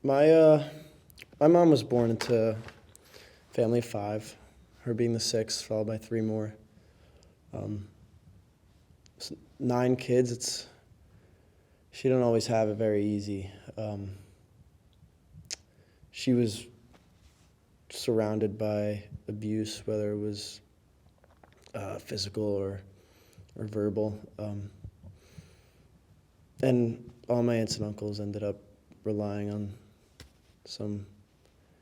My my mom was born into a family of five, her being the sixth, followed by three more. Um, Nine kids. She didn't always have it very easy. She was surrounded by abuse, whether it was physical or verbal. And all my aunts and uncles ended up relying on some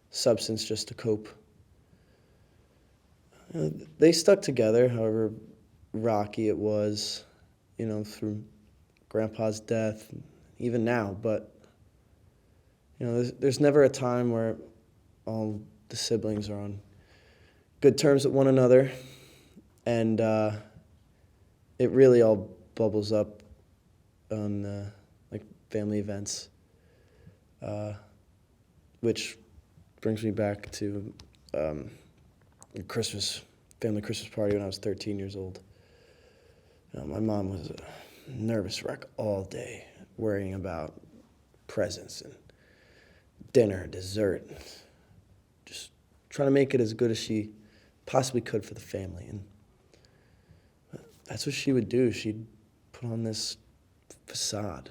substance just to cope. They stuck together, however rocky it was, through Grandpa's death, even now. But, there's never a time where all the siblings are on good terms with one another. And it really all bubbles up on like family events, which brings me back to a family Christmas party when I was 13 years old. My mom was a nervous wreck all day, worrying about presents and dinner, dessert, just trying to make it as good as she possibly could for the family. And that's what she would do. She'd put on this facade.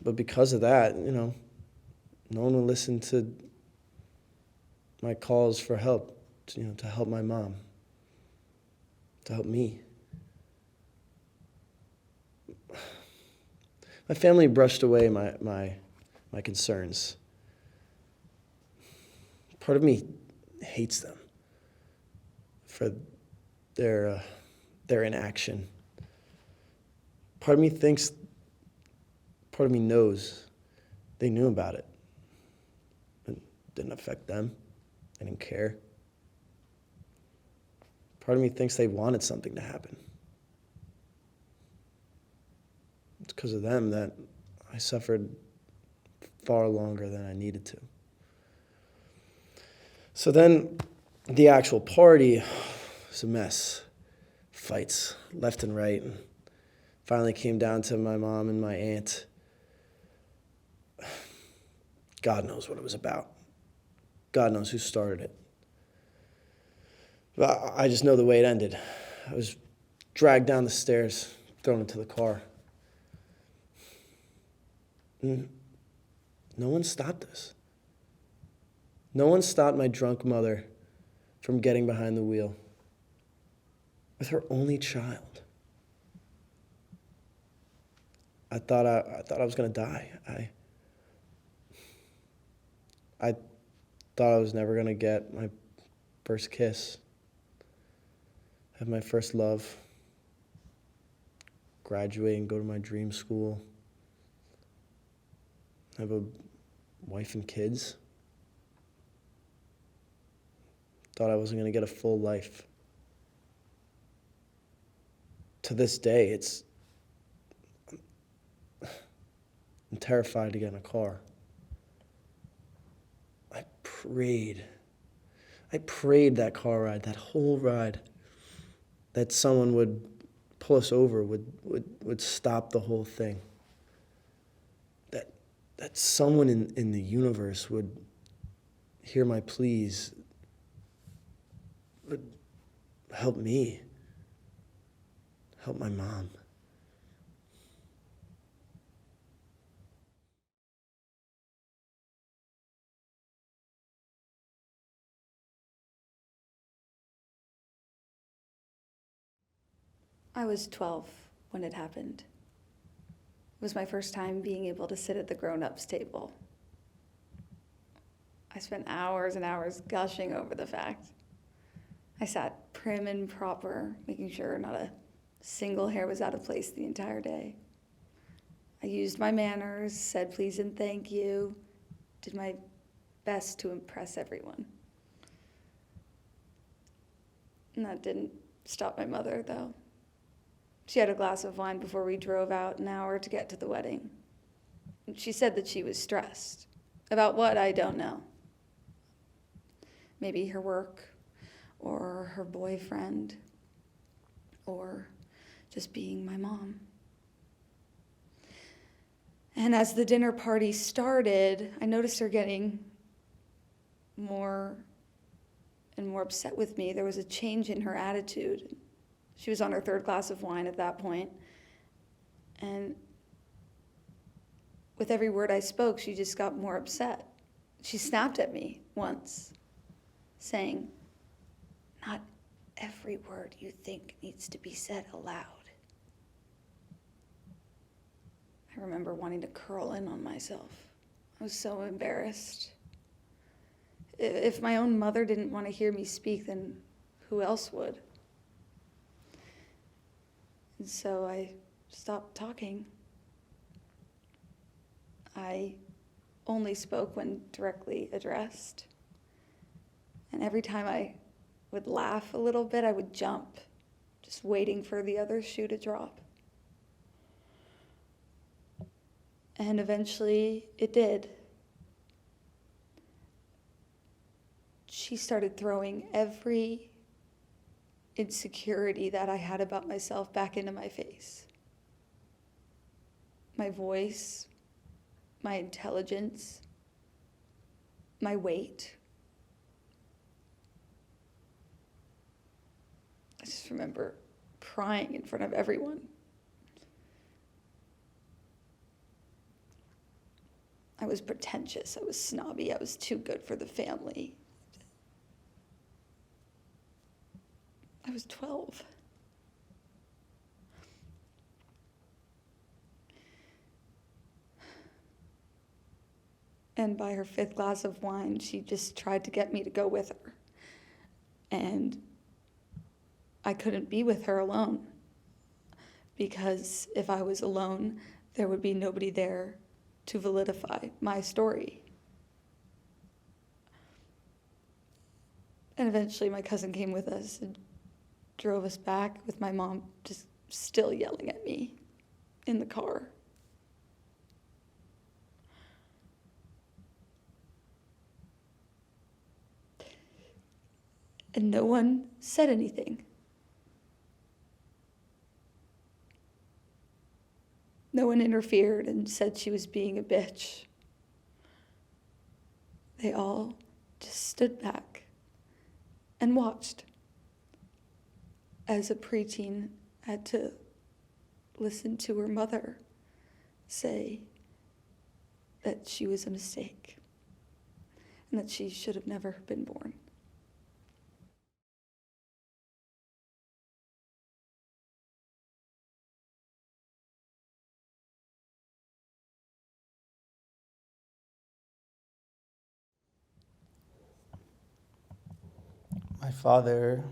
But because of that, no one would listen to my calls for help, to help my mom, to help me. My family brushed away my concerns. Part of me hates them for their inaction. Part of me knows they knew about it. It didn't affect them. They didn't care. Part of me thinks they wanted something to happen. It's because of them that I suffered far longer than I needed to. So then the actual party was a mess. Fights left and right. And finally came down to my mom and my aunt. God knows what it was about. God knows who started it. But I just know the way it ended. I was dragged down the stairs, thrown into the car. And no one stopped us. No one stopped my drunk mother from getting behind the wheel with her only child. I thought I was going to die. I thought I was never going to get my first kiss, have my first love, graduate and go to my dream school, have a wife and kids. Thought I wasn't going to get a full life. To this day, I'm terrified to get in a car. I prayed that car ride, that whole ride, that someone would pull us over, would stop the whole thing. That someone in the universe would hear my pleas, would help me, help my mom. I was 12 when it happened. It was my first time being able to sit at the grown-ups table. I spent hours and hours gushing over the fact. I sat prim and proper, making sure not a single hair was out of place the entire day. I used my manners, said please and thank you, did my best to impress everyone. And that didn't stop my mother, though. She had a glass of wine before we drove out an hour to get to the wedding. She said that she was stressed. About what, I don't know. Maybe her work, or her boyfriend, or just being my mom. And as the dinner party started, I noticed her getting more and more upset with me. There was a change in her attitude. She was on her third glass of wine at that point. And with every word I spoke, she just got more upset. She snapped at me once, saying, "Not every word you think needs to be said aloud." I remember wanting to curl in on myself. I was so embarrassed. If my own mother didn't want to hear me speak, then who else would? And so I stopped talking. I only spoke when directly addressed. And every time I would laugh a little bit, I would jump, just waiting for the other shoe to drop. And eventually it did. She started throwing every insecurity that I had about myself back into my face. My voice, my intelligence, my weight. I just remember crying in front of everyone. I was pretentious, I was snobby, I was too good for the family. I was 12. And by her fifth glass of wine, she just tried to get me to go with her. And I couldn't be with her alone, because if I was alone, there would be nobody there to validify my story. And eventually my cousin came with us and drove us back with my mom just still yelling at me in the car. And no one said anything. No one interfered and said she was being a bitch. They all just stood back and watched as a preteen had to listen to her mother say that she was a mistake and that she should have never been born. My father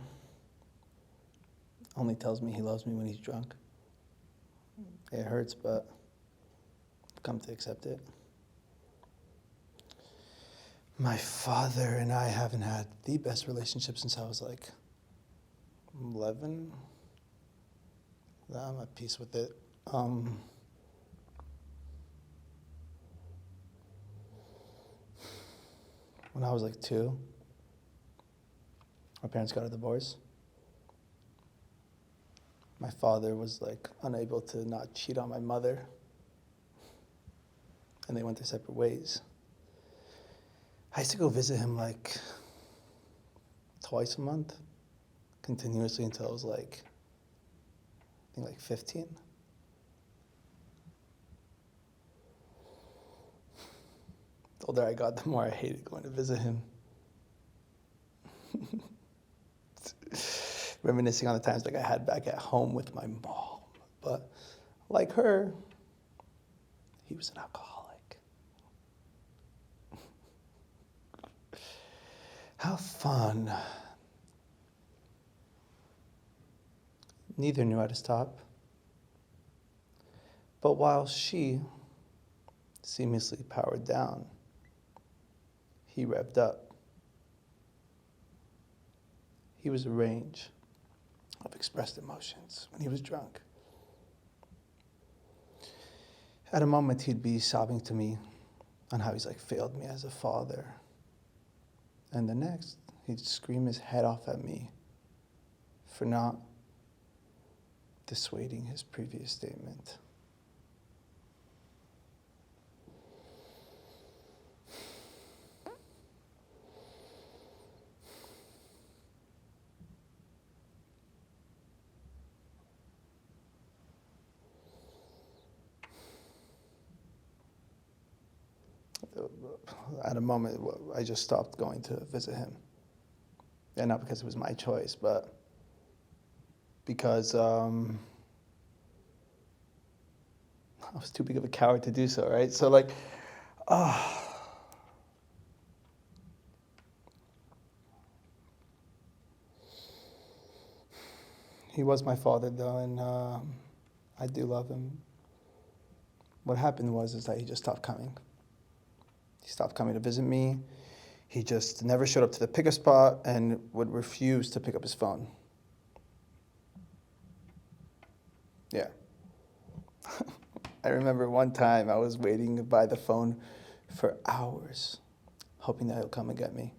only tells me he loves me when he's drunk. It hurts, but I've come to accept it. My father and I haven't had the best relationship since I was like 11. I'm at peace with it. When I was like 2, my parents got a divorce. My father was like unable to not cheat on my mother, and they went their separate ways. I used to go visit him like twice a month, continuously until I was like, I think like 15. The older I got, the more I hated going to visit him. Reminiscing on the times like I had back at home with my mom. But like her, he was an alcoholic. How fun. Neither knew how to stop. But while she seamlessly powered down, he revved up. He was a range of expressed emotions when he was drunk. At a moment, he'd be sobbing to me on how he's like failed me as a father. And the next, he'd scream his head off at me for not dissuading his previous statement. at a moment, I just stopped going to visit him. And not because it was my choice, but because I was too big of a coward to do so, right? So like, he was my father though, and I do love him. What happened is that he just stopped coming. He stopped coming to visit me. He just never showed up to the pickup spot and would refuse to pick up his phone. Yeah. I remember one time I was waiting by the phone for hours, hoping that he'll come and get me.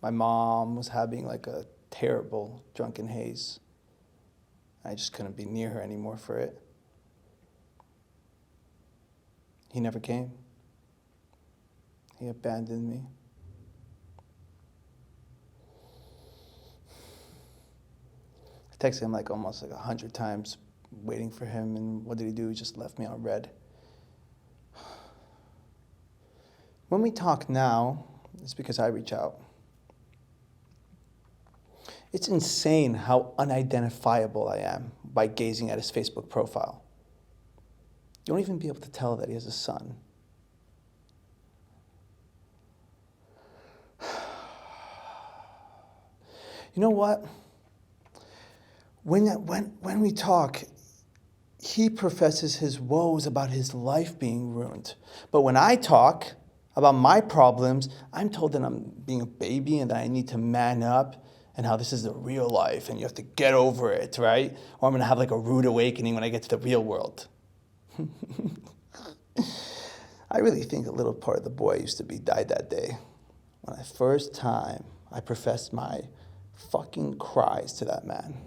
My mom was having like a terrible drunken haze. I just couldn't be near her anymore for it. He never came. He abandoned me. I texted him like almost like 100 times, waiting for him, and what did he do? He just left me on red. When we talk now, it's because I reach out. It's insane how unidentifiable I am by gazing at his Facebook profile. You won't even be able to tell that he has a son. You know what? When we talk, he professes his woes about his life being ruined. But when I talk about my problems, I'm told that I'm being a baby and that I need to man up and how this is the real life and you have to get over it, right? Or I'm gonna have like a rude awakening when I get to the real world. I really think a little part of the boy I used to be died that day. When the first time I professed my fucking cries to that man.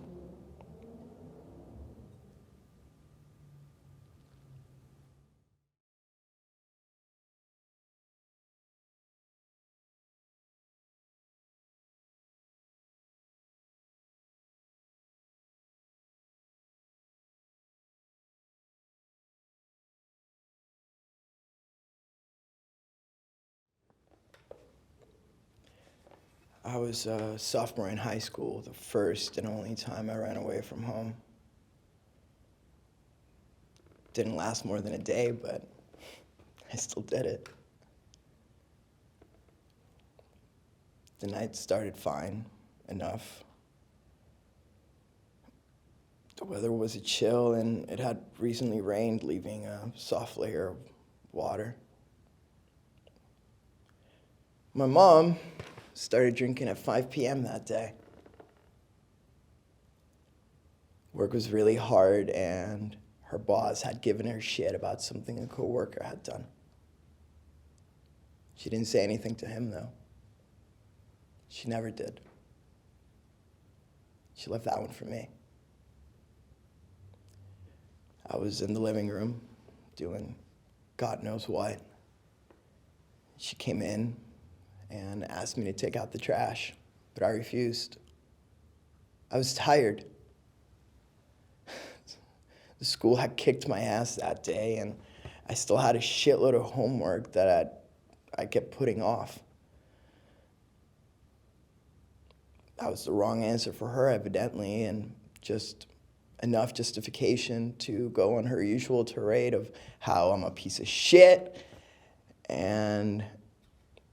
I was a sophomore in high school, the first and only time I ran away from home. Didn't last more than a day, but I still did it. The night started fine enough. The weather was chill and it had recently rained, leaving a soft layer of water. My mom started drinking at 5 p.m. that day. Work was really hard and her boss had given her shit about something a coworker had done. She didn't say anything to him though. She never did. She left that one for me. I was in the living room doing God knows what. She came in and asked me to take out the trash, but I refused. I was tired. The school had kicked my ass that day, and I still had a shitload of homework that I kept putting off. That was the wrong answer for her, evidently, and just enough justification to go on her usual tirade of how I'm a piece of shit and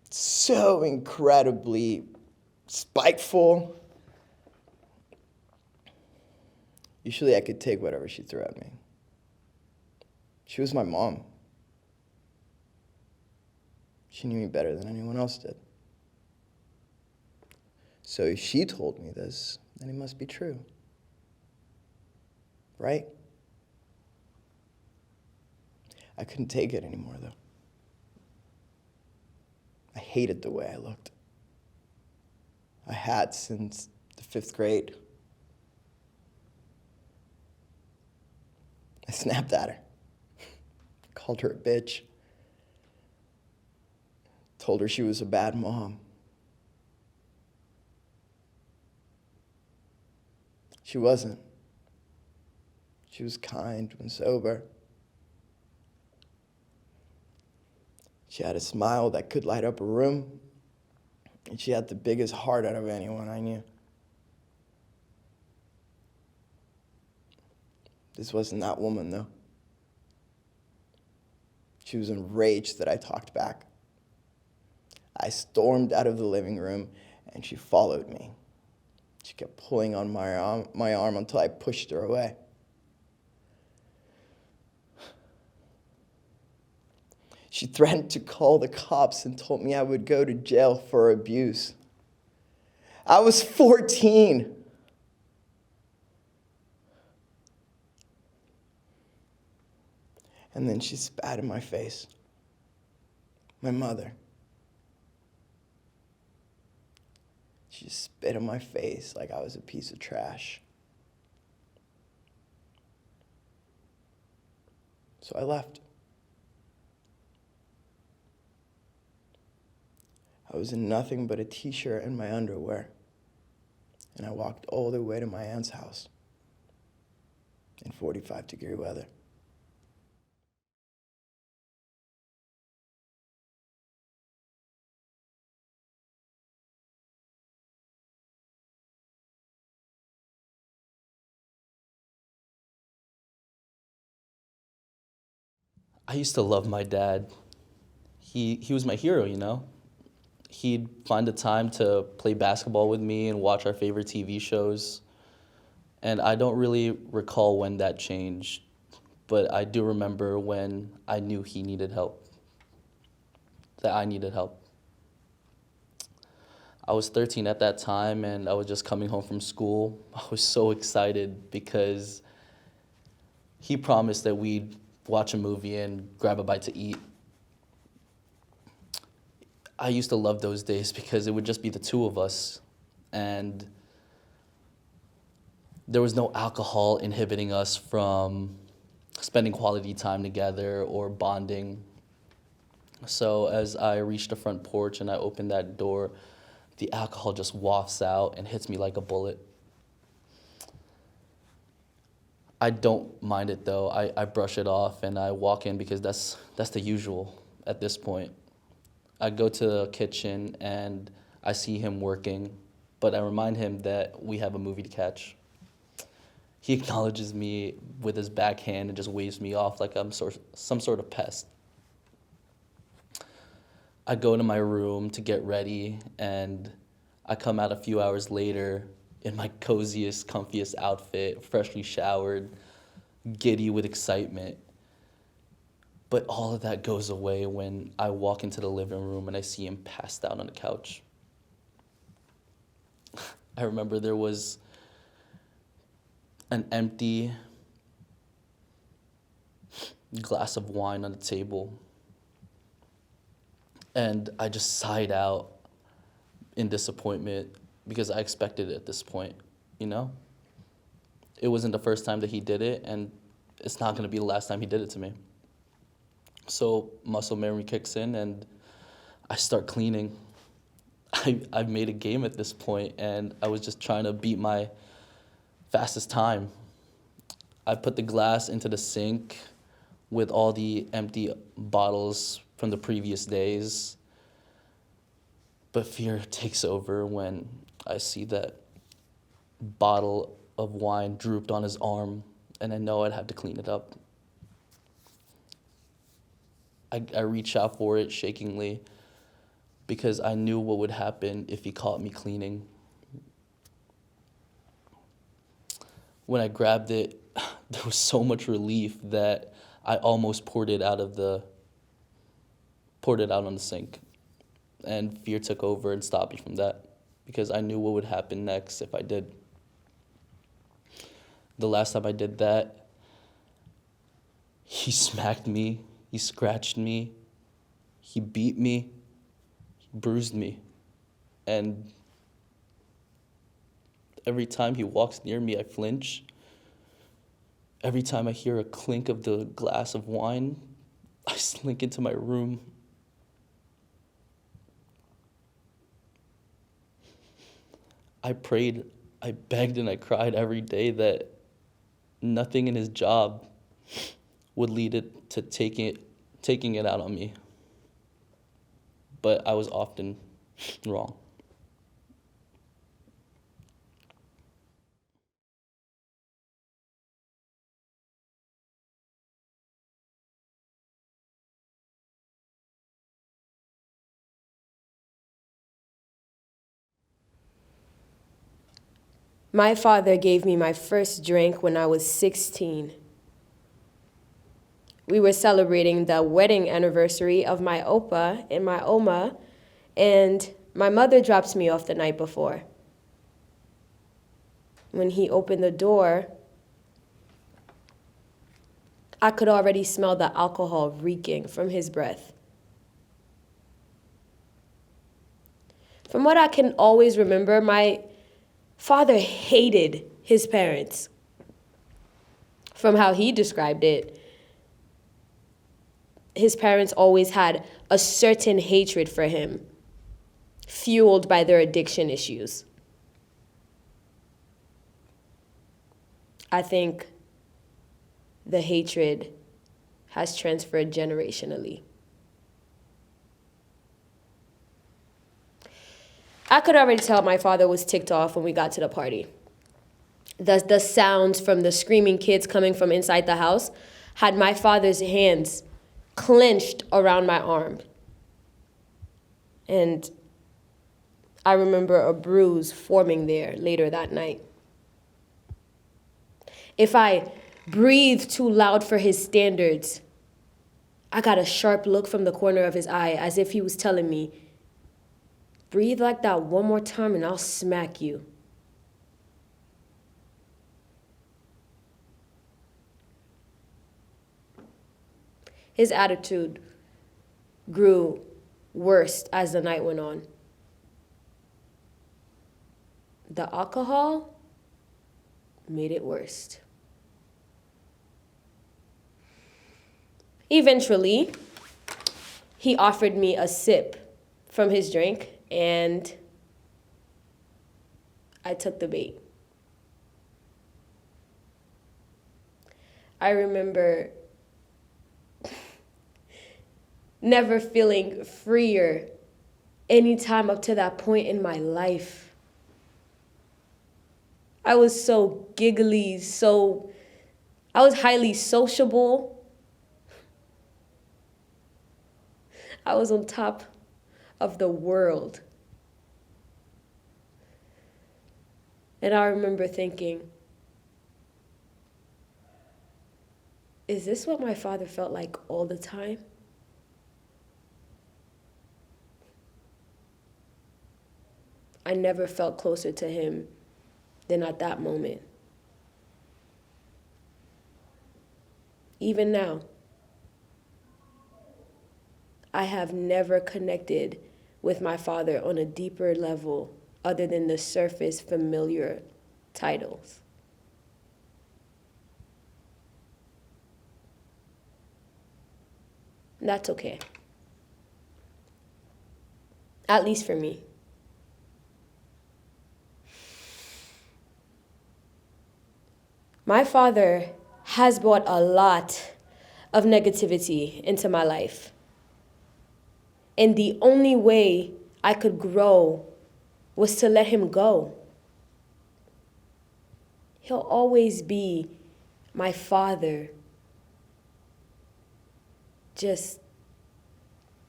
so incredibly spiteful. Usually I could take whatever she threw at me. She was my mom. She knew me better than anyone else did. So if she told me this, then it must be true. Right? I couldn't take it anymore, though. I hated the way I looked. I had since the 5th grade. I snapped at her, called her a bitch, told her she was a bad mom. She wasn't. She was kind when sober. She had a smile that could light up a room, and she had the biggest heart out of anyone I knew. This wasn't that woman, though. She was enraged that I talked back. I stormed out of the living room, and she followed me. She kept pulling on my arm until I pushed her away. She threatened to call the cops and told me I would go to jail for abuse. I was 14. And then she spat in my face. My mother. She spit in my face like I was a piece of trash. So I left. I was in nothing but a t-shirt and my underwear. And I walked all the way to my aunt's house in 45-degree weather. I used to love my dad. He was my hero, you know? He'd find the time to play basketball with me and watch our favorite TV shows. And I don't really recall when that changed, but I do remember when I knew he needed help, that I needed help. I was 13 at that time, and I was just coming home from school. I was so excited because he promised that we'd watch a movie and grab a bite to eat. I used to love those days because it would just be the two of us, and there was no alcohol inhibiting us from spending quality time together or bonding. So as I reached the front porch and I opened that door, the alcohol just wafts out and hits me like a bullet. I don't mind it though. I brush it off and I walk in because that's the usual at this point. I go to the kitchen and I see him working, but I remind him that we have a movie to catch. He acknowledges me with his backhand and just waves me off like I'm some sort of pest. I go to my room to get ready, and I come out a few hours later in my coziest, comfiest outfit, freshly showered, giddy with excitement. But all of that goes away when I walk into the living room and I see him passed out on the couch. I remember there was an empty glass of wine on the table. And I just sighed out in disappointment because I expected it at this point, you know? It wasn't the first time that he did it, and it's not gonna be the last time he did it to me. So muscle memory kicks in and I start cleaning. I've made a game at this point, and I was just trying to beat my fastest time. I put the glass into the sink with all the empty bottles from the previous days. But fear takes over when I see that bottle of wine drooped on his arm, and I know I'd have to clean it up. I reach out for it shakingly because I knew what would happen if he caught me cleaning. When I grabbed it, there was so much relief that I almost poured it out on the sink. And fear took over and stopped me from that because I knew what would happen next if I did. The last time I did that, he smacked me, he scratched me, he beat me, he bruised me. And every time he walks near me, I flinch. Every time I hear a clink of the glass of wine, I slink into my room. I prayed, I begged, and I cried every day that nothing in his job would lead it to taking it out on me. but I was often wrong. My father gave me my first drink when I was 16. We were celebrating the wedding anniversary of my Opa and my Oma, and my mother dropped me off the night before. When he opened the door, I could already smell the alcohol reeking from his breath. From what I can always remember, my father hated his parents. From how he described it, his parents always had a certain hatred for him, fueled by their addiction issues. I think the hatred has transferred generationally. I could already tell my father was ticked off when we got to the party. The sounds from the screaming kids coming from inside the house had my father's hands clenched around my arm. And I remember a bruise forming there later that night. If I breathed too loud for his standards, I got a sharp look from the corner of his eye as if he was telling me, breathe like that one more time and I'll smack you. His attitude grew worse as the night went on. The alcohol made it worse. Eventually, he offered me a sip from his drink, and I took the bait. I remember never feeling freer any time up to that point in my life. I was so giggly, I was highly sociable. I was on top of the world. And I remember thinking, is this what my father felt like all the time? I never felt closer to him than at that moment. Even now, I have never connected with my father on a deeper level other than the surface familiar titles. That's okay. At least for me. My father has brought a lot of negativity into my life. And the only way I could grow was to let him go. He'll always be my father, just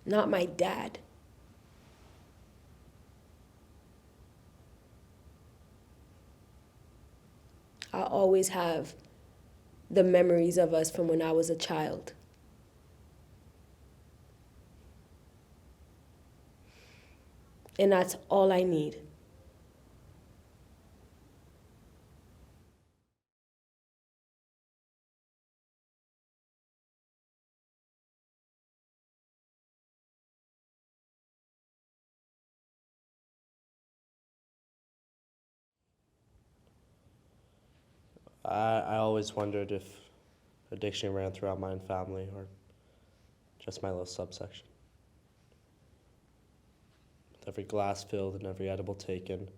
not my dad. I always have the memories of us from when I was a child. And that's all I need. I always wondered if addiction ran throughout my own family or just my little subsection. With every glass filled and every edible taken,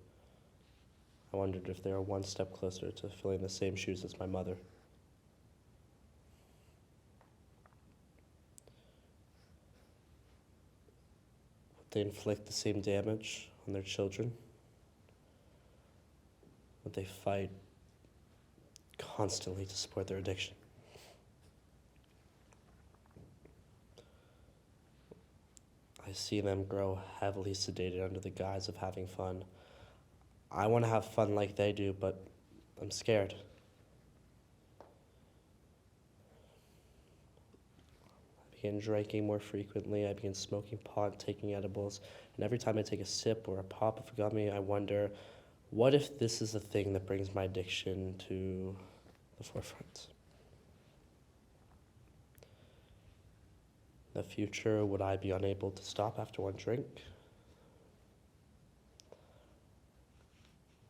I wondered if they were one step closer to filling the same shoes as my mother. Would they inflict the same damage on their children, but they fight constantly to support their addiction. I see them grow heavily sedated under the guise of having fun. I want to have fun like they do, but I'm scared. I begin drinking more frequently. I begin smoking pot, taking edibles, and every time I take a sip or a pop of a gummy, I wonder, what if this is the thing that brings my addiction to the forefront? In the future, would I be unable to stop after one drink?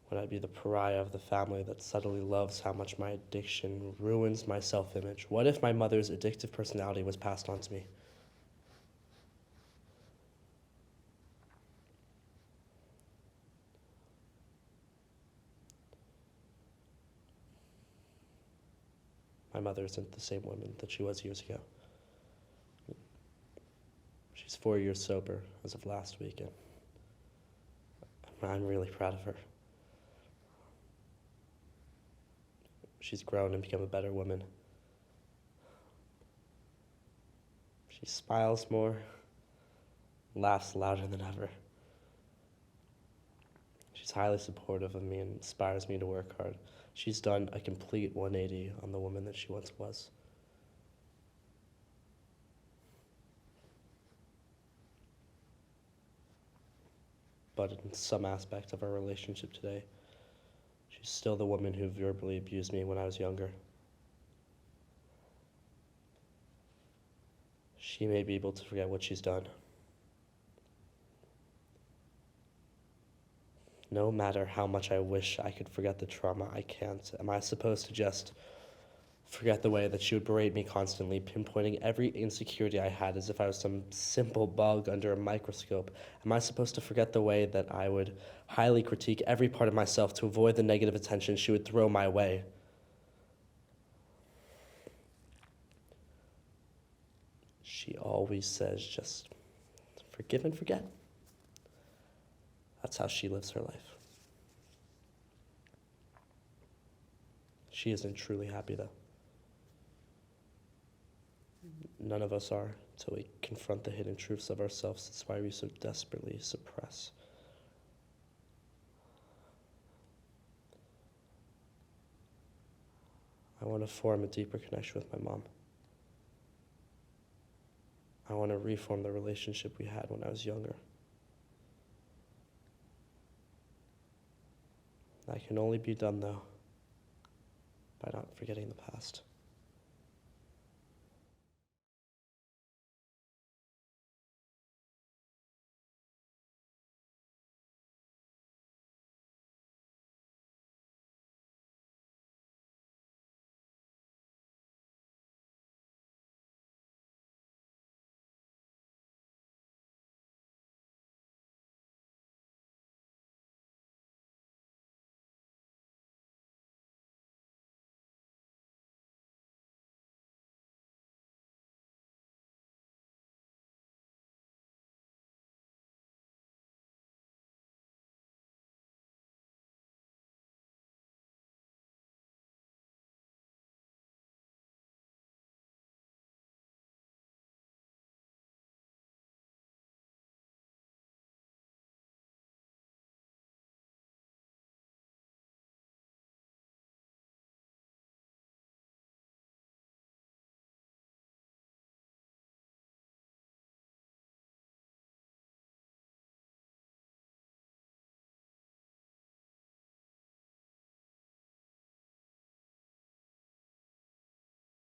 Would I be the pariah of the family that subtly loves how much my addiction ruins my self-image? What if my mother's addictive personality was passed on to me? My mother isn't the same woman that she was years ago. She's 4 years sober as of last weekend. I'm really proud of her. She's grown and become a better woman. She smiles more, laughs louder than ever. She's highly supportive of me and inspires me to work hard. She's done a complete 180 on the woman that she once was. But in some aspect of our relationship today, she's still the woman who verbally abused me when I was younger. She may be able to forget what she's done. No matter how much I wish I could forget the trauma, I can't. Am I supposed to just forget the way that she would berate me constantly, pinpointing every insecurity I had as if I was some simple bug under a microscope? Am I supposed to forget the way that I would highly critique every part of myself to avoid the negative attention she would throw my way? She always says just forgive and forget. That's how she lives her life. She isn't truly happy, though. None of us are until we confront the hidden truths of ourselves. That's why we so desperately suppress. I want to form a deeper connection with my mom. I want to reform the relationship we had when I was younger. That can only be done, though, by not forgetting the past.